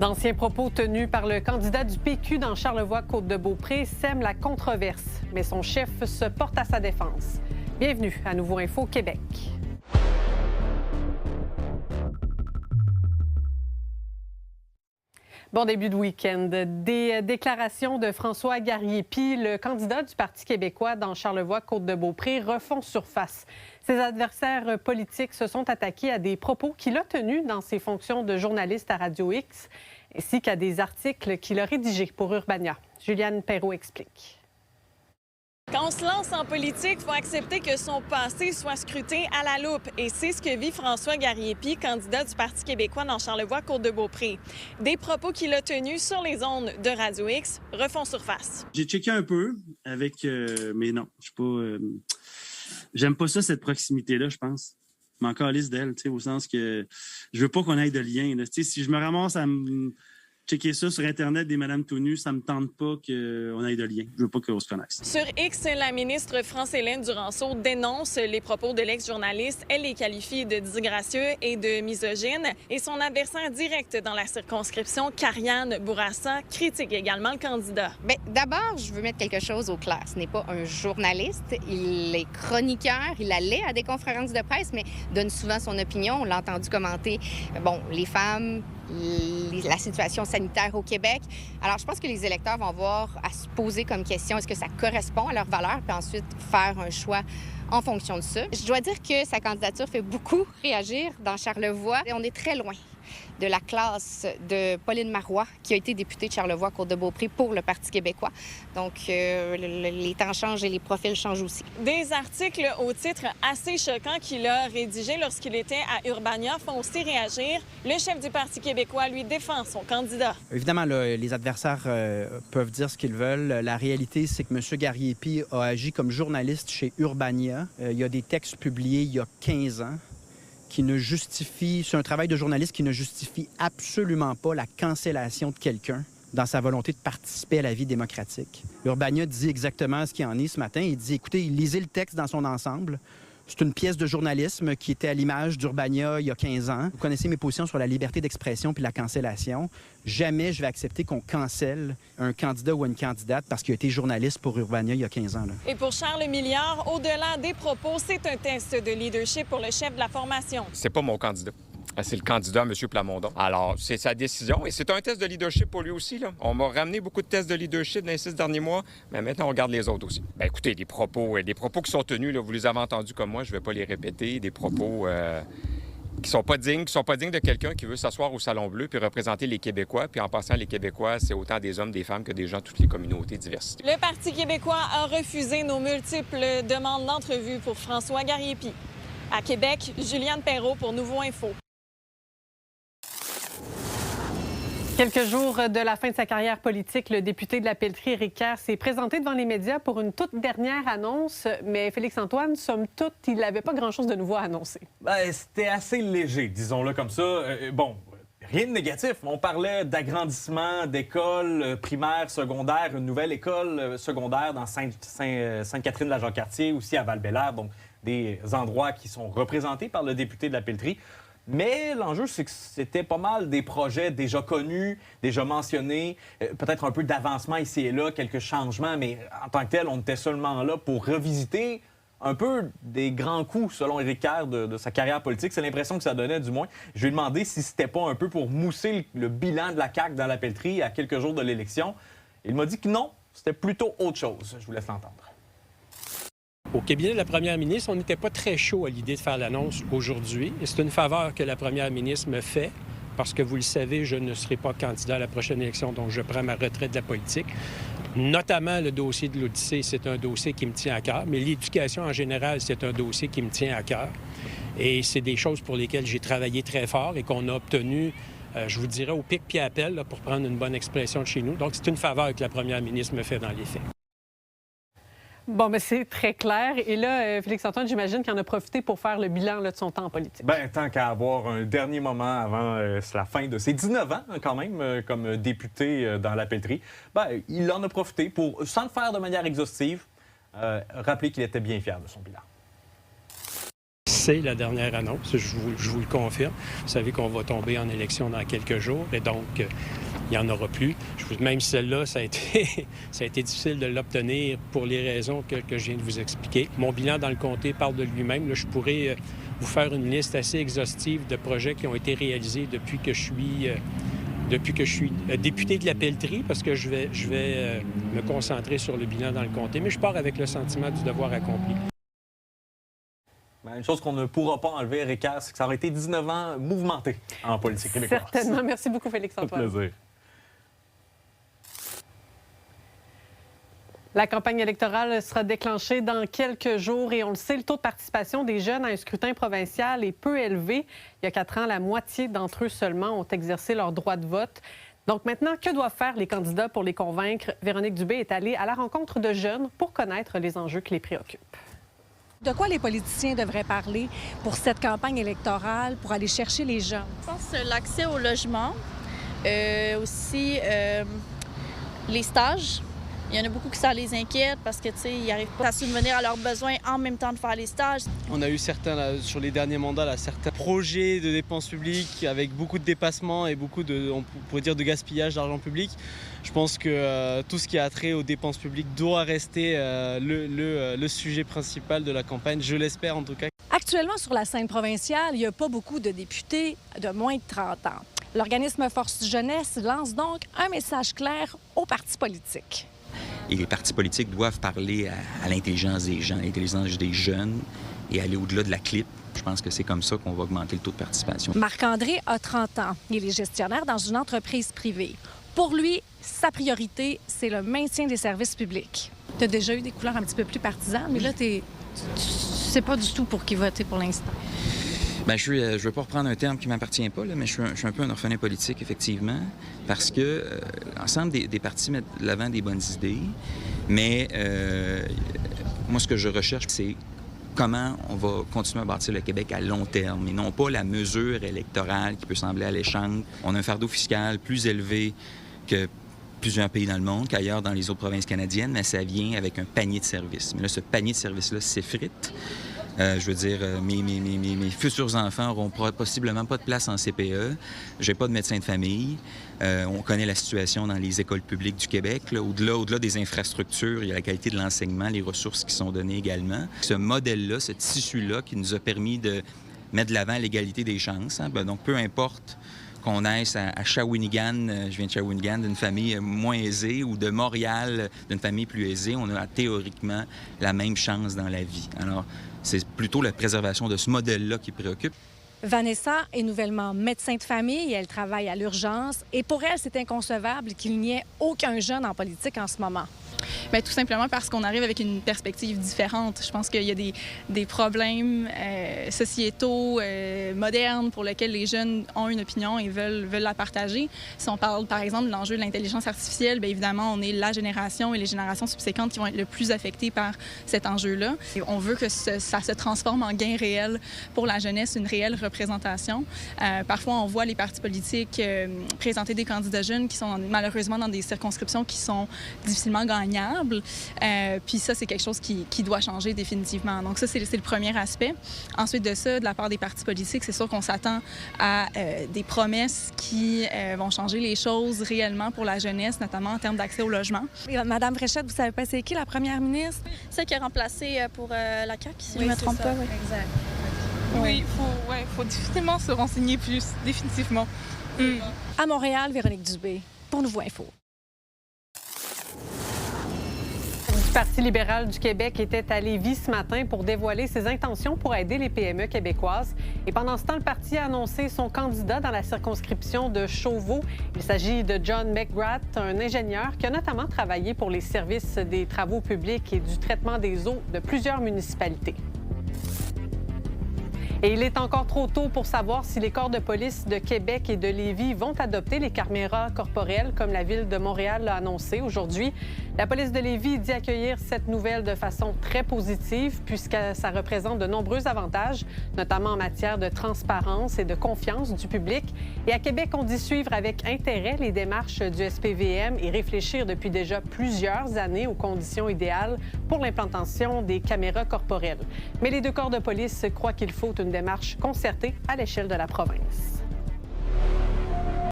D'anciens propos tenus par le candidat du PQ dans Charlevoix-Côte-de-Beaupré sèment la controverse, mais son chef se porte à sa défense. Bienvenue à Nouveau Info Québec. Bon début de week-end. Des déclarations de François Garriépi, le candidat du Parti québécois dans Charlevoix-Côte-de-Beaupré, refont surface. Ses adversaires politiques se sont attaqués à des propos qu'il a tenus dans ses fonctions de journaliste à Radio X, ainsi qu'à des articles qu'il a rédigés pour Urbania. Juliane Perrault explique. Quand on se lance en politique, il faut accepter que son passé soit scruté à la loupe. Et c'est ce que vit François Garriépi, candidat du Parti québécois dans Charlevoix-Côte-de-Beaupré. Des propos qu'il a tenus sur les ondes de Radio X refont surface. J'ai checké un peu avec... mais non, je suis pas... j'aime pas ça, cette proximité-là, je pense. Je m'en calisse d'elle, tu sais, au sens que je veux pas qu'on ait de lien. Tu sais, si je me ramasse à me checker ça sur Internet des madames tout nues, ça me tente pas qu'on ait de lien. Je veux pas qu'on se connaisse. Sur X, la ministre France-Hélène Duranceau dénonce les propos de l'ex-journaliste. Elle les qualifie de disgracieux et de misogynes. Et son adversaire direct dans la circonscription, Karianne Bourassa, critique également le candidat. Bien, d'abord, je veux mettre quelque chose au clair. Ce n'est pas un journaliste. Il est chroniqueur. Il allait à des conférences de presse, mais donne souvent son opinion. On l'a entendu commenter, les femmes, la situation sanitaire au Québec. Alors, je pense que les électeurs vont avoir à se poser comme question, est-ce que ça correspond à leurs valeurs, puis ensuite faire un choix en fonction de ça. Je dois dire que sa candidature fait beaucoup réagir dans Charlevoix. Et on est très loin de la classe de Pauline Marois, qui a été députée de Charlevoix-Côte-de-Beaupré pour le Parti québécois. Donc, les temps changent et les profils changent aussi. Des articles au titre assez choquant qu'il a rédigés lorsqu'il était à Urbania font aussi réagir. Le chef du Parti québécois, lui, défend son candidat. Évidemment, là, les adversaires peuvent dire ce qu'ils veulent. La réalité, c'est que M. Garriépi a agi comme journaliste chez Urbania. Il y a des textes publiés il y a 15 ans. C'est un travail de journaliste qui ne justifie absolument pas la cancellation de quelqu'un dans sa volonté de participer à la vie démocratique. Urbania dit exactement ce qu'il en est ce matin. Il dit, écoutez, lisez le texte dans son ensemble. C'est une pièce de journalisme qui était à l'image d'Urbania il y a 15 ans. Vous connaissez mes positions sur la liberté d'expression puis la cancellation. Jamais je vais accepter qu'on cancelle un candidat ou une candidate parce qu'il a été journaliste pour Urbania il y a 15 ans. Là. Et pour Charles Milliard, au-delà des propos, c'est un test de leadership pour le chef de la formation. C'est pas mon candidat. C'est le candidat, M. Plamondon. Alors, c'est sa décision et c'est un test de leadership pour lui aussi. Là. On m'a ramené beaucoup de tests de leadership dans les 6 derniers mois, mais maintenant, on regarde les autres aussi. Bien, écoutez, des propos qui sont tenus, là, vous les avez entendus comme moi, je ne vais pas les répéter, des propos qui sont pas dignes de quelqu'un qui veut s'asseoir au Salon Bleu puis représenter les Québécois. Puis en passant, les Québécois, c'est autant des hommes, des femmes que des gens de toutes les communautés diverses. Le Parti québécois a refusé nos multiples demandes d'entrevue pour François Garriépi. À Québec, Juliane Perrault pour Nouveau Info. Quelques jours de la fin de sa carrière politique, le député de la Pelletrie, Éric Kerr, s'est présenté devant les médias pour une toute dernière annonce. Mais Félix-Antoine, somme toute, il n'avait pas grand-chose de nouveau à annoncer. C'était assez léger, disons-le comme ça. Rien de négatif. On parlait d'agrandissement d'écoles primaires, secondaires, une nouvelle école secondaire dans Sainte-Catherine-de-la-Jacques-Cartier, aussi à Val-Bélair, donc des endroits qui sont représentés par le député de la Pelletrie. Mais l'enjeu, c'est que c'était pas mal des projets déjà connus, déjà mentionnés, peut-être un peu d'avancement ici et là, quelques changements, mais en tant que tel, on était seulement là pour revisiter un peu des grands coups, selon Éric Kerr, de sa carrière politique. C'est l'impression que ça donnait, du moins. Je lui ai demandé si c'était pas un peu pour mousser le bilan de la CAQ dans la Pelletrie à quelques jours de l'élection. Il m'a dit que non, c'était plutôt autre chose. Je vous laisse l'entendre. Au cabinet de la première ministre, on n'était pas très chaud à l'idée de faire l'annonce aujourd'hui. Et c'est une faveur que la première ministre me fait, parce que vous le savez, je ne serai pas candidat à la prochaine élection, donc je prends ma retraite de la politique. Notamment le dossier de l'Odyssée, c'est un dossier qui me tient à cœur, mais l'éducation en général, c'est un dossier qui me tient à cœur. Et c'est des choses pour lesquelles j'ai travaillé très fort et qu'on a obtenu, je vous dirais, au pic pied à pelle, là, pour prendre une bonne expression de chez nous. Donc c'est une faveur que la première ministre me fait dans les faits. Bon, mais c'est très clair. Et là, Félix-Antoine, j'imagine qu'il en a profité pour faire le bilan là, de son temps en politique. Bien, tant qu'à avoir un dernier moment avant la fin de ses 19 ans, quand même, comme député dans la Pelletrie, bien, il en a profité pour, sans le faire de manière exhaustive, rappeler qu'il était bien fier de son bilan. C'est la dernière annonce, je vous le confirme. Vous savez qu'on va tomber en élection dans quelques jours et donc il n'y en aura plus. Même celle-là, ça a été difficile de l'obtenir pour les raisons que je viens de vous expliquer. Mon bilan dans le comté parle de lui-même. Là, je pourrais vous faire une liste assez exhaustive de projets qui ont été réalisés depuis que je suis député de la pelleterie, parce que je vais me concentrer sur le bilan dans le comté. Mais je pars avec le sentiment du devoir accompli. Une chose qu'on ne pourra pas enlever, Ricard, c'est que ça aurait été 19 ans mouvementé en politique québécoise. Certainement. Merci beaucoup, Félix-Antoine. Ça fait plaisir. La campagne électorale sera déclenchée dans quelques jours et on le sait, le taux de participation des jeunes à un scrutin provincial est peu élevé. Il y a 4 ans, la moitié d'entre eux seulement ont exercé leur droit de vote. Donc maintenant, que doivent faire les candidats pour les convaincre? Véronique Dubé est allée à la rencontre de jeunes pour connaître les enjeux qui les préoccupent. De quoi les politiciens devraient parler pour cette campagne électorale, pour aller chercher les jeunes? Je pense l'accès au logement, aussi les stages. Il y en a beaucoup qui ça les inquiète parce que, tu sais, ils n'arrivent pas à subvenir à leurs besoins en même temps de faire les stages. On a eu sur les derniers mandats, certains projets de dépenses publiques avec beaucoup de dépassements et beaucoup on pourrait dire, de gaspillage d'argent public. Je pense que tout ce qui a trait aux dépenses publiques doit rester le sujet principal de la campagne, je l'espère en tout cas. Actuellement, sur la scène provinciale, il n'y a pas beaucoup de députés de moins de 30 ans. L'organisme Force Jeunesse lance donc un message clair aux partis politiques. Et les partis politiques doivent parler à l'intelligence des gens, à l'intelligence des jeunes et aller au-delà de la clipe. Je pense que c'est comme ça qu'on va augmenter le taux de participation. Marc-André a 30 ans. Il est gestionnaire dans une entreprise privée. Pour lui, sa priorité, c'est le maintien des services publics. Tu as déjà eu des couleurs un petit peu plus partisanes, mais là, tu sais pas du tout pour qui voter pour l'instant. Bien, je ne veux pas reprendre un terme qui ne m'appartient pas, là, mais je suis un peu un orphelin politique, effectivement, parce que l'ensemble des partis mettent de l'avant des bonnes idées, mais moi, ce que je recherche, c'est comment on va continuer à bâtir le Québec à long terme, et non pas la mesure électorale qui peut sembler alléchante. On a un fardeau fiscal plus élevé que plusieurs pays dans le monde, qu'ailleurs dans les autres provinces canadiennes, mais ça vient avec un panier de services. Mais là, ce panier de services-là s'effrite. Je veux dire, mes futurs enfants n'auront possiblement pas de place en CPE. Je n'ai pas de médecin de famille. On connaît la situation dans les écoles publiques du Québec. Au-delà des infrastructures, il y a la qualité de l'enseignement, les ressources qui sont données également. Ce modèle-là, ce tissu-là qui nous a permis de mettre de l'avant l'égalité des chances. Hein? Donc, peu importe qu'on naisse à Shawinigan, je viens de Shawinigan, d'une famille moins aisée, ou de Montréal, d'une famille plus aisée, on a théoriquement la même chance dans la vie. Alors, c'est plutôt la préservation de ce modèle-là qui préoccupe. Vanessa est nouvellement médecin de famille, elle travaille à l'urgence et pour elle, c'est inconcevable qu'il n'y ait aucun jeune en politique en ce moment. Bien, tout simplement parce qu'on arrive avec une perspective différente. Je pense qu'il y a des problèmes sociétaux, modernes, pour lesquels les jeunes ont une opinion et veulent la partager. Si on parle, par exemple, de l'enjeu de l'intelligence artificielle, bien évidemment, on est la génération et les générations subséquentes qui vont être le plus affectées par cet enjeu-là. Et on veut que ça se transforme en gain réel pour la jeunesse, une réelle représentation. Parfois, on voit les partis politiques présenter des candidats jeunes qui sont malheureusement dans des circonscriptions qui sont difficilement gagnables. Puis ça, c'est quelque chose qui doit changer définitivement. Donc ça, c'est le premier aspect. Ensuite de ça, de la part des partis politiques, c'est sûr qu'on s'attend à des promesses qui vont changer les choses réellement pour la jeunesse, notamment en termes d'accès au logement. Madame Fréchette, vous savez pas c'est qui la première ministre? Celle qui a remplacé pour la CAQ, si je oui, ne me trompe pas. Oui, exact. Oui, il faut définitivement se renseigner plus, définitivement. À Montréal, Véronique Dubé, pour Nouveau Info. Le Parti libéral du Québec était à Lévis ce matin pour dévoiler ses intentions pour aider les PME québécoises. Et pendant ce temps, le parti a annoncé son candidat dans la circonscription de Chauveau. Il s'agit de John McGrath, un ingénieur qui a notamment travaillé pour les services des travaux publics et du traitement des eaux de plusieurs municipalités. Et il est encore trop tôt pour savoir si les corps de police de Québec et de Lévis vont adopter les caméras corporelles, comme la Ville de Montréal l'a annoncé aujourd'hui. La police de Lévis dit accueillir cette nouvelle de façon très positive, puisque ça représente de nombreux avantages, notamment en matière de transparence et de confiance du public. Et à Québec, on dit suivre avec intérêt les démarches du SPVM et réfléchir depuis déjà plusieurs années aux conditions idéales pour l'implantation des caméras corporelles. Mais les deux corps de police croient qu'il faut une démarche concertée à l'échelle de la province.